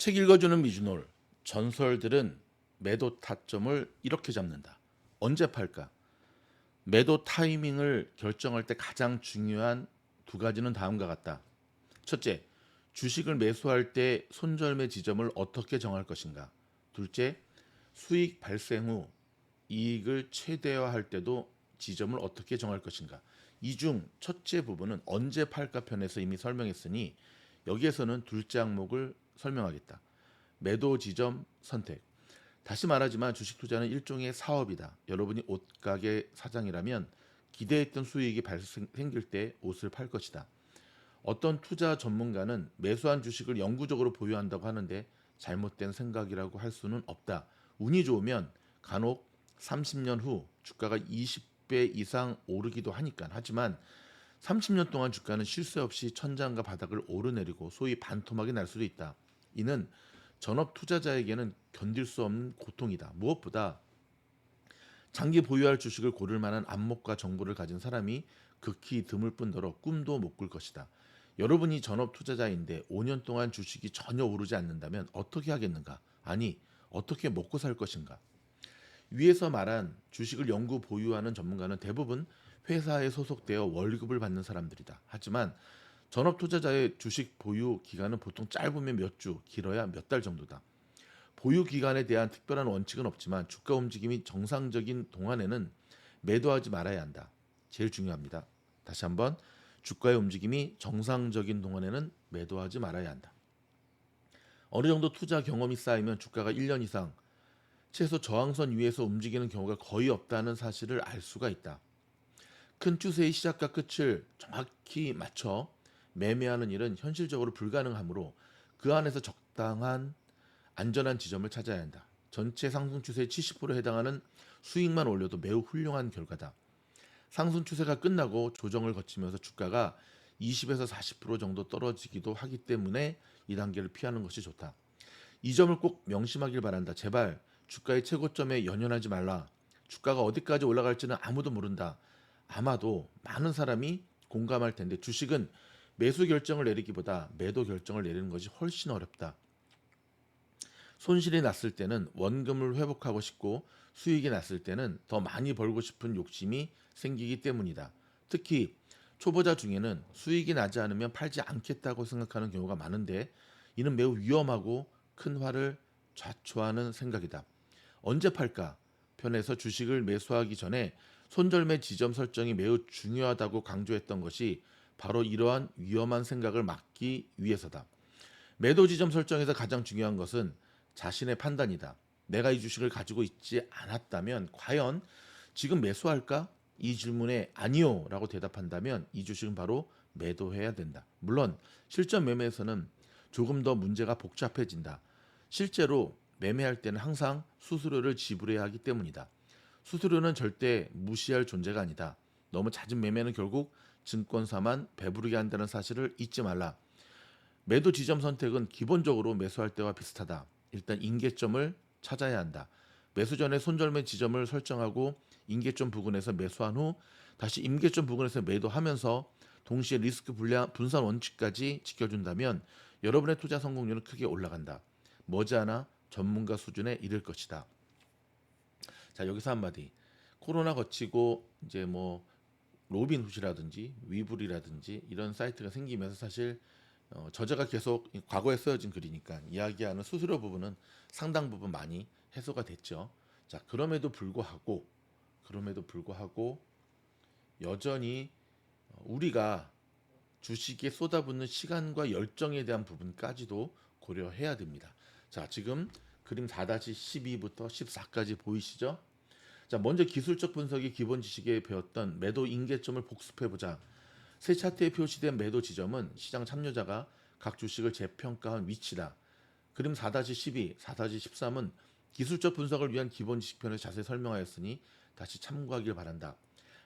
책 읽어주는 미주놀. 전설들은 매도 타점을 이렇게 잡는다. 언제 팔까? 매도 타이밍을 결정할 때 가장 중요한 두 가지는 다음과 같다. 첫째, 주식을 매수할 때 손절매 지점을 어떻게 정할 것인가? 둘째, 수익 발생 후 이익을 최대화할 때도 지점을 어떻게 정할 것인가? 이 중 첫째 부분은 언제 팔까 편에서 이미 설명했으니 여기에서는 둘째 항목을 설명하겠다. 매도 지점 선택. 다시 말하지만 주식 투자는 일종의 사업이다. 여러분이 옷가게 사장이라면 기대했던 수익이 생길 때 옷을 팔 것이다. 어떤 투자 전문가는 매수한 주식을 영구적으로 보유한다고 하는데 잘못된 생각이라고 할 수는 없다. 운이 좋으면 간혹 30년 후 주가가 20배 이상 오르기도 하니까. 하지만 30년 동안 주가는 쉴 새 없이 천장과 바닥을 오르내리고 소위 반토막이 날 수도 있다. 이는 전업 투자자에게는 견딜 수 없는 고통이다. 무엇보다 장기 보유할 주식을 고를 만한 안목과 정보를 가진 사람이 극히 드물 뿐더러 꿈도 못 꿀 것이다. 여러분이 전업 투자자인데 5년 동안 주식이 전혀 오르지 않는다면 어떻게 하겠는가? 아니, 어떻게 먹고 살 것인가? 위에서 말한 주식을 영구 보유하는 전문가는 대부분 회사에 소속되어 월급을 받는 사람들이다. 하지만 전업 투자자의 주식 보유 기간은 보통 짧으면 몇 주, 길어야 몇 달 정도다. 보유 기간에 대한 특별한 원칙은 없지만 주가 움직임이 정상적인 동안에는 매도하지 말아야 한다. 제일 중요합니다. 다시 한번 주가의 움직임이 정상적인 동안에는 매도하지 말아야 한다. 어느 정도 투자 경험이 쌓이면 주가가 1년 이상 최소 저항선 위에서 움직이는 경우가 거의 없다는 사실을 알 수가 있다. 큰 추세의 시작과 끝을 정확히 맞춰 매매하는 일은 현실적으로 불가능하므로 그 안에서 적당한 안전한 지점을 찾아야 한다. 전체 상승 추세의 70%에 해당하는 수익만 올려도 매우 훌륭한 결과다. 상승 추세가 끝나고 조정을 거치면서 주가가 20에서 40% 정도 떨어지기도 하기 때문에 이 단계를 피하는 것이 좋다. 이 점을 꼭 명심하길 바란다. 제발 주가의 최고점에 연연하지 말라. 주가가 어디까지 올라갈지는 아무도 모른다. 아마도 많은 사람이 공감할 텐데 주식은 매수 결정을 내리기보다 매도 결정을 내리는 것이 훨씬 어렵다. 손실이 났을 때는 원금을 회복하고 싶고 수익이 났을 때는 더 많이 벌고 싶은 욕심이 생기기 때문이다. 특히 초보자 중에는 수익이 나지 않으면 팔지 않겠다고 생각하는 경우가 많은데 이는 매우 위험하고 큰 화를 자초하는 생각이다. 언제 팔까? 편에서 주식을 매수하기 전에 손절매 지점 설정이 매우 중요하다고 강조했던 것이 바로 이러한 위험한 생각을 막기 위해서다. 매도 지점 설정에서 가장 중요한 것은 자신의 판단이다. 내가 이 주식을 가지고 있지 않았다면 과연 지금 매수할까? 이 질문에 아니요 라고 대답한다면 이 주식은 바로 매도해야 된다. 물론 실전 매매에서는 조금 더 문제가 복잡해진다. 실제로 매매할 때는 항상 수수료를 지불해야 하기 때문이다. 수수료는 절대 무시할 존재가 아니다. 너무 잦은 매매는 결국 증권사만 배부르게 한다는 사실을 잊지 말라. 매도 지점 선택은 기본적으로 매수할 때와 비슷하다. 일단 임계점을 찾아야 한다. 매수 전에 손절매 지점을 설정하고 임계점 부근에서 매수한 후 다시 임계점 부근에서 매도하면서 동시에 리스크 분산 원칙까지 지켜준다면 여러분의 투자 성공률은 크게 올라간다. 머지않아 전문가 수준에 이를 것이다. 자, 여기서 한마디. 코로나 거치고 이제 뭐 로빈훗이라든지 위불이라든지 이런 사이트가 생기면서 사실 저자가 계속 과거에 쓰여진 글이니까 이야기하는 수수료 부분은 상당 부분 많이 해소가 됐죠. 자, 그럼에도 불구하고 여전히 우리가 주식에 쏟아붓는 시간과 열정에 대한 부분까지도 고려해야 됩니다. 자, 지금 그림 4-12부터 14까지 보이시죠? 자, 먼저 기술적 분석의 기본 지식에 배웠던 매도 임계점을 복습해 보자. 새 차트에 표시된 매도 지점은 시장 참여자가 각 주식을 재평가한 위치다. 그림 4-12, 4-13은 기술적 분석을 위한 기본 지식편을 자세히 설명하였으니 다시 참고하길 바란다.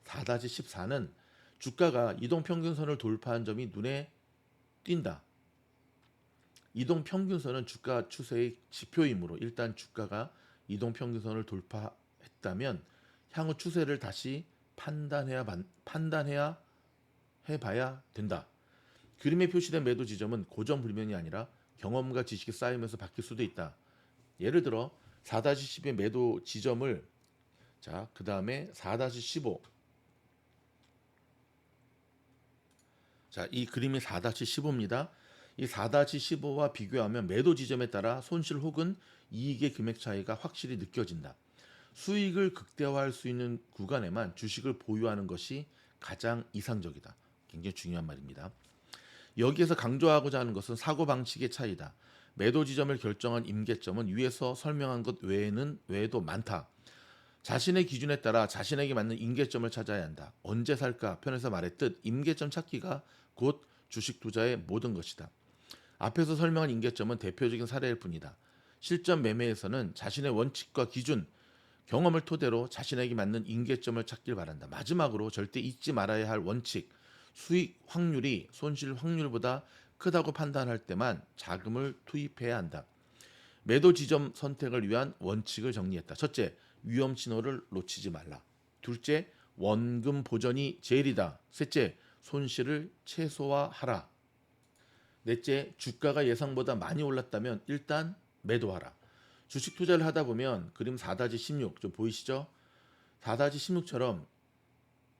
4-14는 주가가 이동평균선을 돌파한 점이 눈에 띈다. 이동평균선은 주가 추세의 지표이므로 일단 주가가 이동평균선을 돌파했다면 향후 추세를 다시 판단해야 해봐야 된다. 그림에 표시된 매도 지점은 고정불변이 아니라 경험과 지식이 쌓이면서 바뀔 수도 있다. 예를 들어 4-10의 매도 지점을 그 다음에 4-15 이 그림이 4-15입니다. 이 4-15와 비교하면 매도 지점에 따라 손실 혹은 이익의 금액 차이가 확실히 느껴진다. 수익을 극대화할 수 있는 구간에만 주식을 보유하는 것이 가장 이상적이다. 굉장히 중요한 말입니다. 여기에서 강조하고자 하는 것은 사고방식의 차이다. 매도 지점을 결정한 임계점은 위에서 설명한 것 외에도 많다. 자신의 기준에 따라 자신에게 맞는 임계점을 찾아야 한다. 언제 살까 편에서 말했듯 임계점 찾기가 곧 주식 투자의 모든 것이다. 앞에서 설명한 임계점은 대표적인 사례일 뿐이다. 실전 매매에서는 자신의 원칙과 기준, 경험을 토대로 자신에게 맞는 임계점을 찾길 바란다. 마지막으로 절대 잊지 말아야 할 원칙, 수익 확률이 손실 확률보다 크다고 판단할 때만 자금을 투입해야 한다. 매도 지점 선택을 위한 원칙을 정리했다. 첫째, 위험 신호를 놓치지 말라. 둘째, 원금 보전이 제일이다. 셋째, 손실을 최소화하라. 넷째, 주가가 예상보다 많이 올랐다면 일단 매도하라. 주식 투자를 하다 보면 그림 4-16 좀 보이시죠? 4-16처럼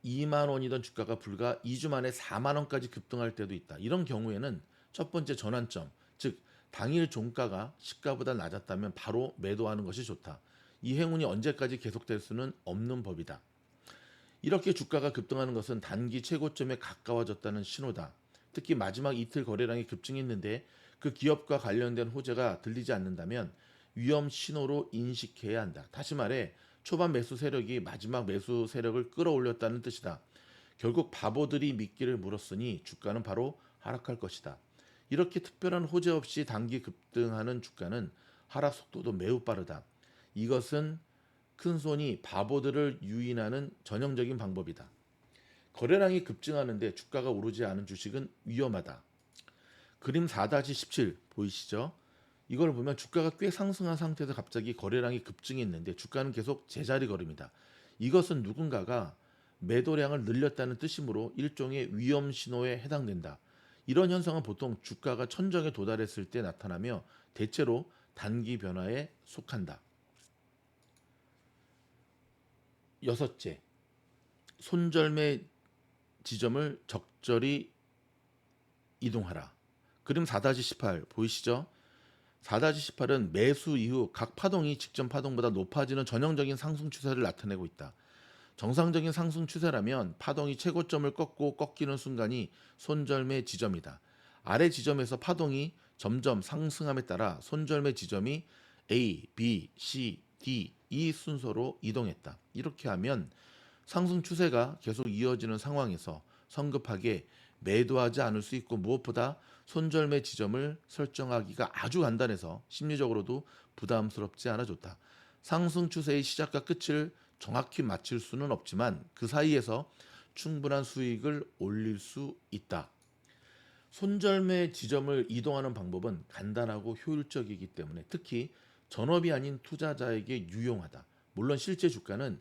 2만 원이던 주가가 불과 2주 만에 4만 원까지 급등할 때도 있다. 이런 경우에는 첫 번째 전환점, 즉 당일 종가가 시가보다 낮았다면 바로 매도하는 것이 좋다. 이 행운이 언제까지 계속될 수는 없는 법이다. 이렇게 주가가 급등하는 것은 단기 최고점에 가까워졌다는 신호다. 특히 마지막 이틀 거래량이 급증했는데 그 기업과 관련된 호재가 들리지 않는다면 위험 신호로 인식해야 한다. 다시 말해 초반 매수 세력이 마지막 매수 세력을 끌어올렸다는 뜻이다. 결국 바보들이 미끼를 물었으니 주가는 바로 하락할 것이다. 이렇게 특별한 호재 없이 단기 급등하는 주가는 하락 속도도 매우 빠르다. 이것은 큰손이 바보들을 유인하는 전형적인 방법이다. 거래량이 급증하는데 주가가 오르지 않은 주식은 위험하다. 그림 4-17 보이시죠? 이걸 보면 주가가 꽤 상승한 상태에서 갑자기 거래량이 급증했는데 주가는 계속 제자리 걸음이다. 이것은 누군가가 매도량을 늘렸다는 뜻이므로 일종의 위험 신호에 해당된다. 이런 현상은 보통 주가가 천정에 도달했을 때 나타나며 대체로 단기 변화에 속한다. 여섯째, 손절매 지점을 적절히 이동하라. 그림 4-18 보이시죠? 4-18은 매수 이후 각 파동이 직전 파동보다 높아지는 전형적인 상승 추세를 나타내고 있다. 정상적인 상승 추세라면 파동이 최고점을 꺾고 꺾이는 순간이 손절매 지점이다. 아래 지점에서 파동이 점점 상승함에 따라 손절매 지점이 A, B, C, D 이 순서로 이동했다. 이렇게 하면 상승 추세가 계속 이어지는 상황에서 성급하게 매도하지 않을 수 있고 무엇보다 손절매 지점을 설정하기가 아주 간단해서 심리적으로도 부담스럽지 않아 좋다. 상승 추세의 시작과 끝을 정확히 맞출 수는 없지만 그 사이에서 충분한 수익을 올릴 수 있다. 손절매 지점을 이동하는 방법은 간단하고 효율적이기 때문에 특히 전업이 아닌 투자자에게 유용하다. 물론 실제 주가는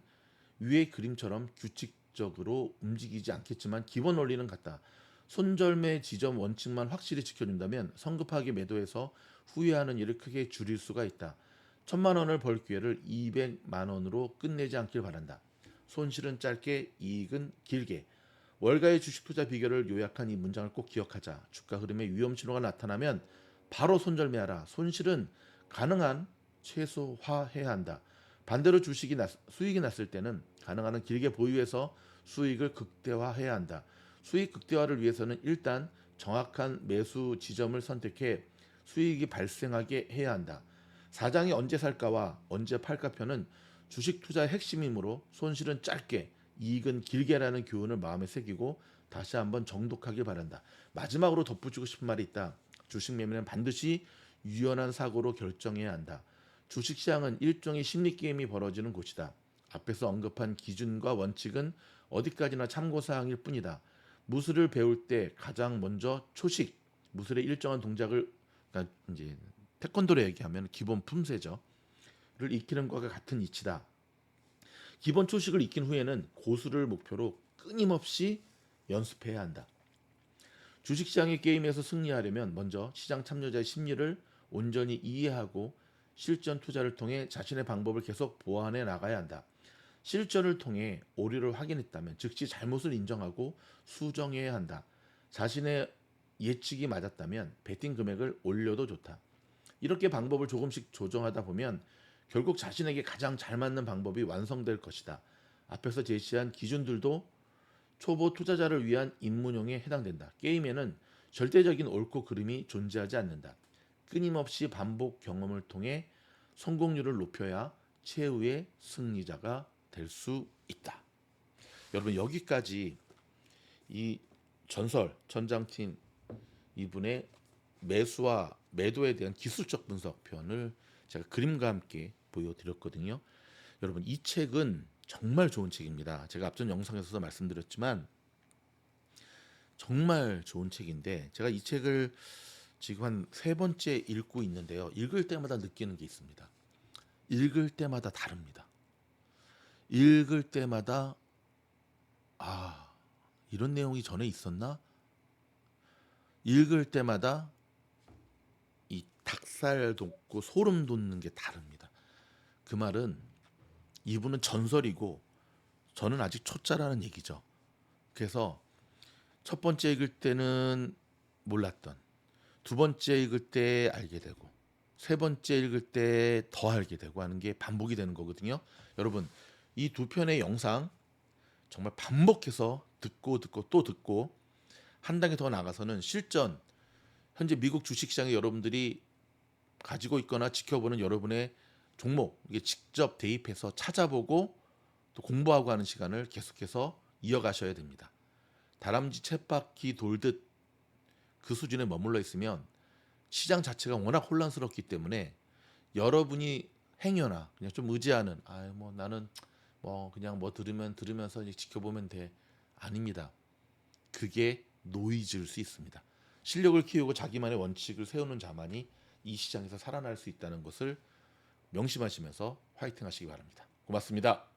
위의 그림처럼 규칙적으로 움직이지 않겠지만 기본 원리는 같다. 손절매 지점 원칙만 확실히 지켜준다면 성급하게 매도해서 후회하는 일을 크게 줄일 수가 있다. 1,000만 원을 벌 기회를 200만 원으로 끝내지 않길 바란다. 손실은 짧게, 이익은 길게. 월가의 주식 투자 비결을 요약한 이 문장을 꼭 기억하자. 주가 흐름에 위험 신호가 나타나면 바로 손절매하라. 손실은 가능한 최소화해야 한다. 반대로 수익이 났을 때는 가능한 한 길게 보유해서 수익을 극대화해야 한다. 수익 극대화를 위해서는 일단 정확한 매수 지점을 선택해 수익이 발생하게 해야 한다. 사장이 언제 살까와 언제 팔까 편은 주식 투자의 핵심이므로 손실은 짧게, 이익은 길게라는 교훈을 마음에 새기고 다시 한번 정독하길 바란다. 마지막으로 덧붙이고 싶은 말이 있다. 주식 매매는 반드시 유연한 사고로 결정해야 한다. 주식시장은 일종의 심리게임이 벌어지는 곳이다. 앞에서 언급한 기준과 원칙은 어디까지나 참고사항일 뿐이다. 무술을 배울 때 가장 먼저 초식, 무술의 일정한 동작을 그러니까 이제 태권도로 얘기하면 기본 품새죠. 를 익히는 것과 같은 이치다. 기본 초식을 익힌 후에는 고수를 목표로 끊임없이 연습해야 한다. 주식시장의 게임에서 승리하려면 먼저 시장 참여자의 심리를 온전히 이해하고 실전 투자를 통해 자신의 방법을 계속 보완해 나가야 한다. 실전을 통해 오류를 확인했다면 즉시 잘못을 인정하고 수정해야 한다. 자신의 예측이 맞았다면 베팅 금액을 올려도 좋다. 이렇게 방법을 조금씩 조정하다 보면 결국 자신에게 가장 잘 맞는 방법이 완성될 것이다. 앞에서 제시한 기준들도 초보 투자자를 위한 입문용에 해당된다. 게임에는 절대적인 옳고 그름이 존재하지 않는다. 끊임없이 반복 경험을 통해 성공률을 높여야 최후의 승리자가 될 수 있다. 여러분 여기까지 이 전설 전장팀 이분의 매수와 매도에 대한 기술적 분석 편을 제가 그림과 함께 보여드렸거든요. 여러분 이 책은 정말 좋은 책입니다. 제가 앞전 영상에서도 말씀드렸지만 정말 좋은 책인데 제가 이 책을 지금 한 세 번째 읽고 있는데요. 읽을 때마다 느끼는 게 있습니다. 읽을 때마다 다릅니다. 읽을 때마다 이런 내용이 전에 있었나? 읽을 때마다 이 닭살 돋고 소름 돋는 게 다릅니다. 그 말은 이분은 전설이고 저는 아직 초짜라는 얘기죠. 그래서 첫 번째 읽을 때는 몰랐던, 두 번째 읽을 때 알게 되고, 세 번째 읽을 때 더 알게 되고 하는 게 반복이 되는 거거든요. 여러분 이 두 편의 영상 정말 반복해서 듣고 또 듣고 한 단계 더 나가서는 실전 현재 미국 주식시장에 여러분들이 가지고 있거나 지켜보는 여러분의 종목 이게 직접 대입해서 찾아보고 또 공부하고 하는 시간을 계속해서 이어가셔야 됩니다. 다람쥐 쳇바퀴 돌듯 그 수준에 머물러 있으면 시장 자체가 워낙 혼란스럽기 때문에 여러분이 행여나 그냥 좀 의지하는 나는 그냥 들으면서 이제 지켜보면 돼. 아닙니다. 그게 노이즈일 수 있습니다. 실력을 키우고 자기만의 원칙을 세우는 자만이 이 시장에서 살아날 수 있다는 것을 명심하시면서 화이팅 하시기 바랍니다. 고맙습니다.